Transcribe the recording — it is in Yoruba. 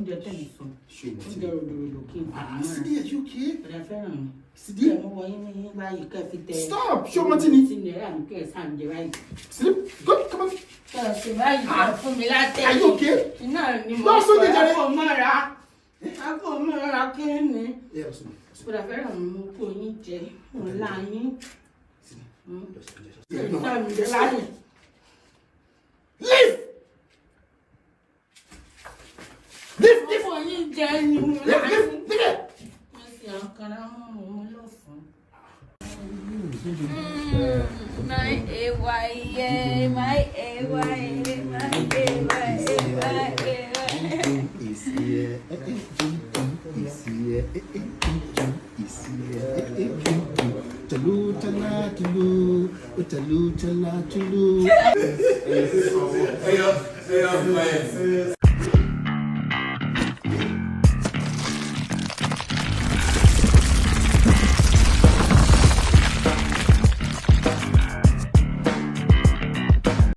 Sidi, are you okay? Sidi? Stop! Show Martini. Sidi, go, come on. Are you okay? No, so they are. Leave! My AYA, my AYA, my Is here. Is here. Talu tala tulu, talu tala tulu. Hey,